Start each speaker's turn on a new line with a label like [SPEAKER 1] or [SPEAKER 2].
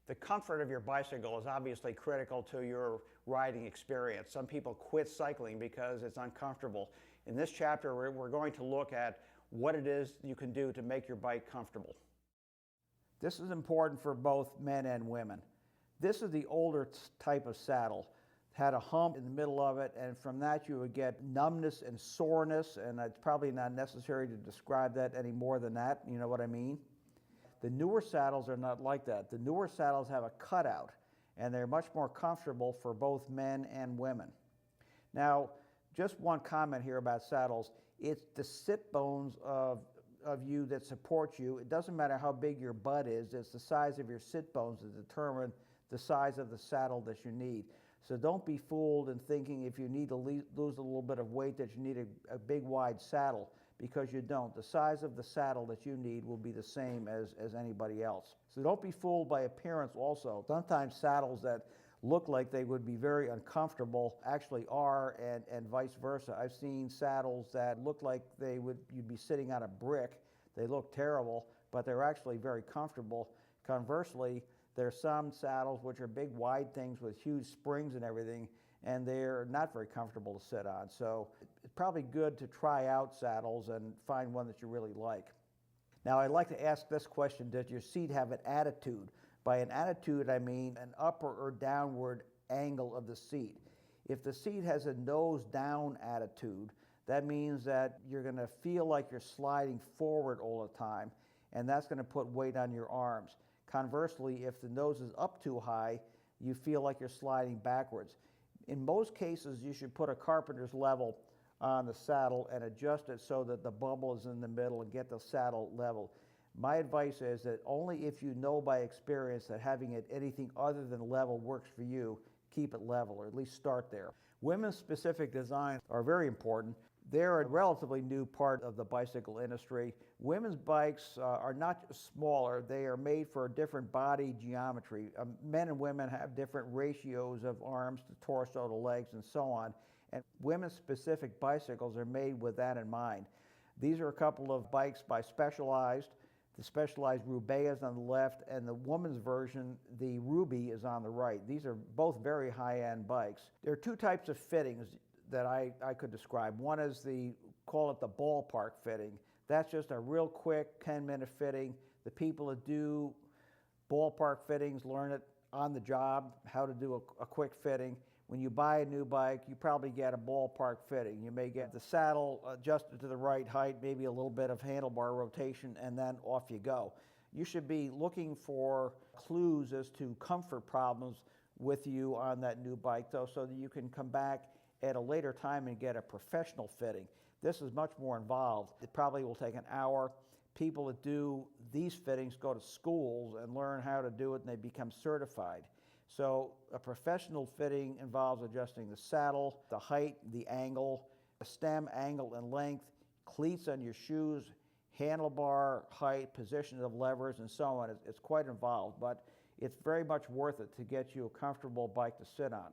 [SPEAKER 1] The comfort of your bicycle is obviously critical to your riding experience. Some people quit cycling because it's uncomfortable. In this chapter, we're going to look at what it is you can do to make your bike comfortable. This is important for both men and women. This is the older type of saddle. It had a hump in the middle of it, and from that you would get numbness and soreness, and it's probably not necessary to describe that any more than that. You know what I mean? The newer saddles are not like that. The newer saddles have a cutout, and they're much more comfortable for both men and women. Now, just one comment here about saddles. It's the sit bones of you that support you. It doesn't matter how big your butt is. It's the size of your sit bones that determine the size of the saddle that you need. So don't be fooled in thinking if you need to lose a little bit of weight that you need a big wide saddle, because you don't. The size of the saddle that you need will be the same as anybody else. So don't be fooled by appearance also. Sometimes saddles that look like they would be very uncomfortable actually are, and vice versa. I've seen saddles that look like you'd be sitting on a brick. They look terrible, but they're actually very comfortable. Conversely, there are some saddles which are big wide things with huge springs and everything, and they're not very comfortable to sit on. So it's probably good to try out saddles and find one that you really like. Now, I'd like to ask this question: does your seat have an attitude? By an attitude, I mean an upper or downward angle of the seat. If the seat has a nose down attitude, that means that you're going to feel like you're sliding forward all the time, and that's going to put weight on your arms. Conversely, if the nose is up too high, you feel like you're sliding backwards. In most cases, you should put a carpenter's level on the saddle and adjust it so that the bubble is in the middle and get the saddle level. My advice is that only if you know by experience that having it anything other than level works for you, keep it level, or at least start there. Women's specific designs are very important. They're a relatively new part of the bicycle industry. Women's bikes are not smaller, they are made for a different body geometry. Men and women have different ratios of arms to torso to legs and so on, and women's specific bicycles are made with that in mind. These are a couple of bikes by Specialized. The Specialized Roubaix is on the left, and the woman's version, the Ruby, is on the right. These are both very high-end bikes. There are two types of fittings that I could describe. One is call it the ballpark fitting. That's just a real quick 10-minute fitting. The people that do ballpark fittings learn it on the job, how to do a quick fitting. When you buy a new bike, you probably get a ballpark fitting. You may get the saddle adjusted to the right height, maybe a little bit of handlebar rotation, and then off you go. You should be looking for clues as to comfort problems with you on that new bike, though, so that you can come back at a later time and get a professional fitting. This is much more involved. It probably will take an hour. People that do these fittings go to schools and learn how to do it, and they become certified. So a professional fitting involves adjusting the saddle, the height, the angle, the stem angle and length, cleats on your shoes, handlebar height, position of levers, and so on. It's quite involved, but it's very much worth it to get you a comfortable bike to sit on.